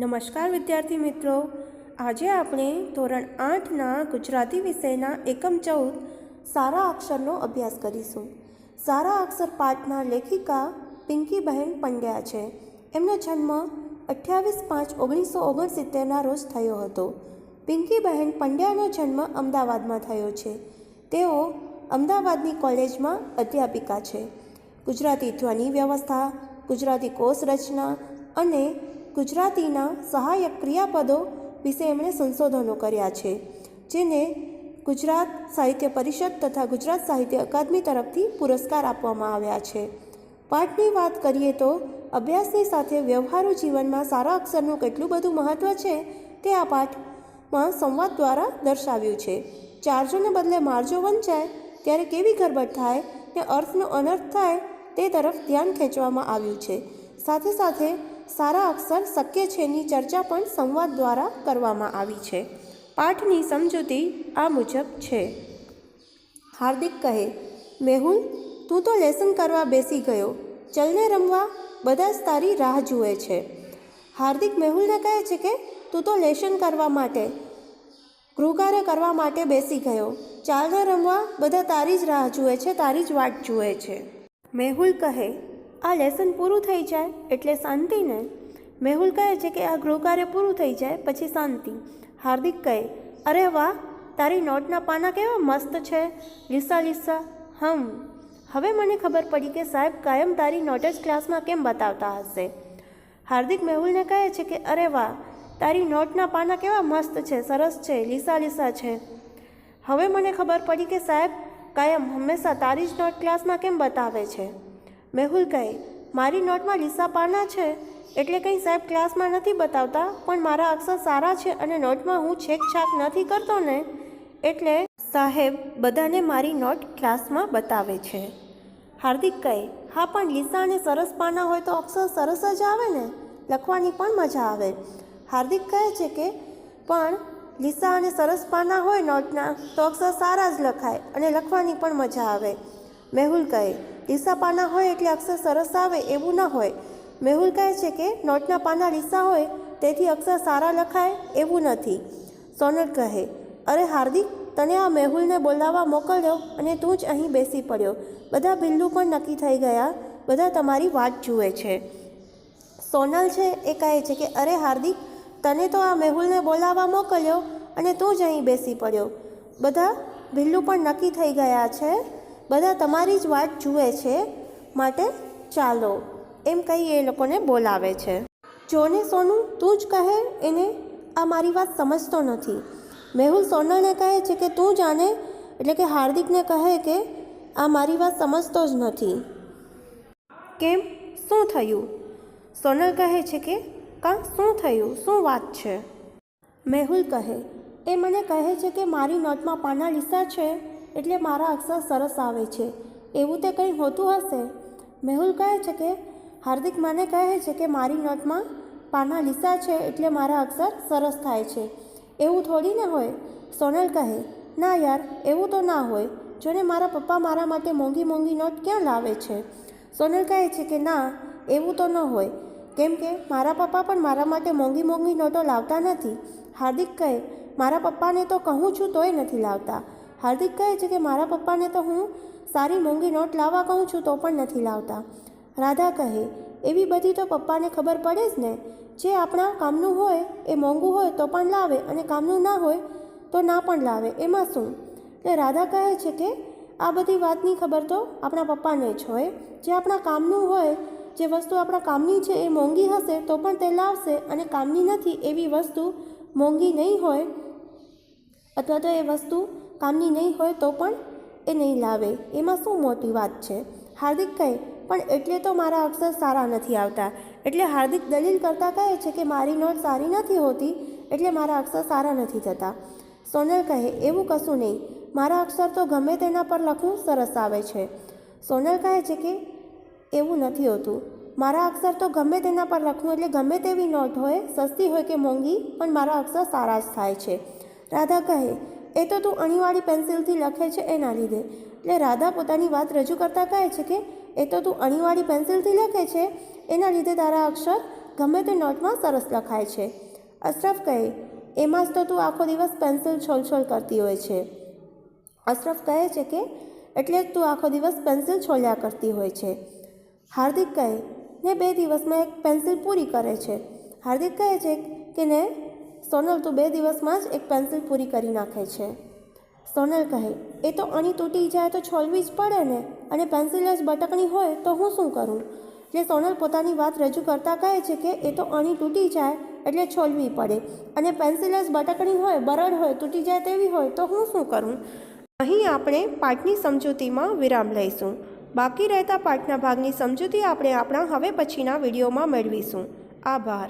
નમસ્કાર વિદ્યાર્થી મિત્રો, આજે આપણે ધોરણ 8ના ગુજરાતી વિષયના એકમ 14 સારા અક્ષરનો અભ્યાસ કરીશું. સારા અક્ષર પાઠના લેખિકા પિંકીબહેન પંડ્યા છે. એમનો જન્મ 28/5/1969ના રોજ થયો હતો. પિંકીબહેન પંડ્યાનો જન્મ અમદાવાદમાં થયો છે. તેઓ અમદાવાદની કોલેજમાં અધ્યાપિકા છે. ગુજરાતી ધ્વનિ વ્યવસ્થા, ગુજરાતી કોષ રચના અને ગુજરાતીના સહાયક ક્રિયાપદો વિશે એમણે સંશોધનો કર્યા છે, જેને ગુજરાત સાહિત્ય પરિષદ તથા ગુજરાત સાહિત્ય અકાદમી તરફથી પુરસ્કાર આપવામાં આવ્યા છે. પાઠની વાત કરીએ તો અભ્યાસની સાથે વ્યવહારુ જીવનમાં સારા અક્ષરનું કેટલું બધું મહત્ત્વ છે તે આ પાઠમાં સંવાદ દ્વારા દર્શાવ્યું છે. ચારજોને બદલે મારજો વંચાય ત્યારે કેવી ગરબડ થાય ને અર્થનો અનર્થ થાય તે તરફ ધ્યાન ખેંચવામાં આવ્યું છે. સાથે સાથે સારા અક્ષર શક્ય છેની ચર્ચા પણ સંવાદ દ્વારા કરવામાં આવી છે. પાઠની સમજૂતી આ મુજબ છે. હાર્દિક કહે, મેહુલ, તું તો લેસન કરવા બેસી ગયો, ચલને રમવા, બધા જ તારી રાહ જુએ છે. હાર્દિક મેહુલને કહે છે કે તું તો લેસન કરવા માટે, ગૃહકાર્ય કરવા માટે બેસી ગયો, ચાલને રમવા, બધા તારી જ રાહ જુએ છે, તારી જ વાટ જુએ છે. મેહુલ કહે, આ લેસન પૂરું થઈ જાય એટલે શાંતિ ને. મેહુલ કહે છે કે આ ગૃહકાર્ય પૂરું થઈ જાય પછી શાંતિ. હાર્દિક કહે, અરે વાહ, તારી નોટના પાના કેવા મસ્ત છે, લીસા લીસા. હવે મને ખબર પડી કે સાહેબ કાયમ તારી નોટ જ ક્લાસમાં કેમ બતાવતા હશે. હાર્દિક મેહુલને કહે છે કે અરે વાહ, તારી નોટના પાના કેવા મસ્ત છે, સરસ છે, લીસા લીસા છે. હવે મને ખબર પડી કે સાહેબ કાયમ હંમેશા તારી જ નોટ ક્લાસમાં કેમ બતાવે છે. મેહુલ કહે, મારી નોટમાં લીસા પાના છે એટલે કંઈ સાહેબ ક્લાસમાં નથી બતાવતા, પણ મારા અક્ષર સારા છે અને નોટમાં હું છેકછાક નથી કરતો ને, એટલે સાહેબ બધાને મારી નોટ ક્લાસમાં બતાવે છે. હાર્દિક કહે, હા પણ લીસા અને સરસ પાના હોય તો અક્ષર સરસ જ આવે ને, લખવાની પણ મજા આવે. હાર્દિક કહે છે કે પણ લીસા અને સરસ પાના હોય નોટના તો અક્ષર સારા જ લખાય અને લખવાની પણ મજા આવે. મેહુલ કહે, લીસા પાના હોય એટલે અક્ષર સરસ આવે એવું ન હોય. મેહુલ કહે છે કે નોટના પાના લીસા હોય તેથી અક્ષર સારા લખાય એવું નથી. સોનલ કહે, અરે હાર્દિક, તને આ મેહુલને બોલાવવા મોકલ્યો અને તું જ અહીં બેસી પડ્યો. બધા બિલ્લું પણ નક્કી થઈ ગયા, બધા તમારી વાટ જુએ છે. સોનલ છે એ કહે છે કે અરે હાર્દિક, તને તો આ મેહુલને બોલાવવા મોકલ્યો અને તું જ અહીં બેસી પડ્યો. બધા બિલ્લું પણ નક્કી થઈ ગયા છે, બધા તમારી જ વાટ જુએ છે, માટે ચાલો, એમ કહી એ લોકોને બોલાવે છે. જોને સોનું, તું જ કહે એને, આ મારી વાત સમજતો નથી. મેહુલ સોનલને કહે છે કે તું જાણે, એટલે કે હાર્દિકને કહે કે આ મારી વાત સમજતો જ નથી. કેમ, શું થયું? સોનલ કહે છે કે શું થયું, શું વાત છે? મેહુલ કહે, એ મને કહે છે કે મારી નોટમાં પાના લીસા છે એટલે મારા અક્ષર સરસ આવે છે, એવું તે કંઈ હોતું હશે? મેહુલ કહે છે કે હાર્દિક મને કહે છે કે મારી નોટમાં પાના લીસા છે એટલે મારા અક્ષર સરસ થાય છે, એવું થોડી ને હોય. સોનલ કહે, ના યાર, એવું તો ના હોય, જોને મારા પપ્પા મારા માટે મોંઘી મોંઘી નોટ ક્યાં લાવે છે. સોનલ કહે છે કે ના, એવું તો ન હોય, કેમ કે મારા પપ્પા પણ મારા માટે મોંઘી મોંઘી નોટો લાવતા નથી. હાર્દિક કહે, મારા પપ્પાને તો કહું છું તોય નથી લાવતા. હાર્દિક કહે છે કે મારા પપ્પાને તો હું સારી મોંઘી નોટ લાવવા કહું છું તો પણ નથી લાવતા. રાધા કહે, એવી બધી તો પપ્પાને ખબર પડે જ ને, જે આપણા કામનું હોય એ મોંઘું હોય તો પણ લાવે અને કામનું ના હોય તો ના પણ લાવે, એમાં શું? એટલે રાધા કહે છે કે આ બધી વાતની ખબર તો આપણા પપ્પાને જ હોય. જે આપણા કામનું હોય, જે વસ્તુ આપણા કામની છે એ મોંઘી હશે તો પણ તે લાવશે, અને કામની નથી એવી વસ્તુ મોંઘી નહીં હોય અથવા તો એ વસ્તુ કામની નહીં હોય તો પણ એ નહીં લાવે, એમાં શું મોટી વાત છે? હાર્દિક કહે, પણ એટલે તો મારા અક્ષર સારા નથી આવતા. એટલે હાર્દિક દલીલ કરતાં કહે છે કે મારી નોટ સારી નથી હોતી એટલે મારા અક્ષર સારા નથી થતા. સોનલ કહે, એવું કશું નહીં, મારા અક્ષર તો ગમે તેના પર લખવું સરસ આવે છે. સોનલ કહે છે કે એવું નથી હોતું, મારા અક્ષર તો ગમે તેના પર લખવું એટલે ગમે તેવી નોટ હોય, સસ્તી હોય કે મોંઘી, પણ મારા અક્ષર સારા જ થાય છે. રાધા કહે, એ તો તું અણીવાળી પેન્સિલથી લખે છે એના લીધે. એટલે રાધા પોતાની વાત રજૂ કરતાં કહે છે કે એ તો તું અણીવાળી પેન્સિલથી લખે છે એના લીધે તારા અક્ષર ગમે તે નોટમાં સરસ લખાય છે. અશરફ કહે, એમાં જ તો તું આખો દિવસ પેન્સિલ છોલ કરતી હોય છે. અશરફ કહે છે કે એટલે જ તું આખો દિવસ પેન્સિલ છોલ્યા કરતી હોય છે. હાર્દિક કહે, ને 2 દિવસમાં એક પેન્સિલ પૂરી કરે છે. હાર્દિક કહે છે કે ને સોનલ, તું 2 દિવસમાં જ એક પેન્સિલ પૂરી કરી નાખે છે. સોનલ કહે, એ તો અણી તૂટી જાય તો છોલવી જ પડે ને, અને પેન્સિલ જ બટકણી હોય તો હું શું કરું? એટલે સોનલ પોતાની વાત રજૂ કરતાં કહે છે કે એ તો અણી તૂટી જાય એટલે છોલવી પડે, અને પેન્સિલ જ બટકણી હોય, બરડ હોય, તૂટી જાય તેવી હોય તો હું શું કરું? અહીં આપણે પાઠની સમજૂતીમાં વિરામ લઈશું. બાકી રહેતા પાઠના ભાગની સમજૂતી આપણે આપણા હવે પછીના વિડીયોમાં મેળવીશું. આભાર.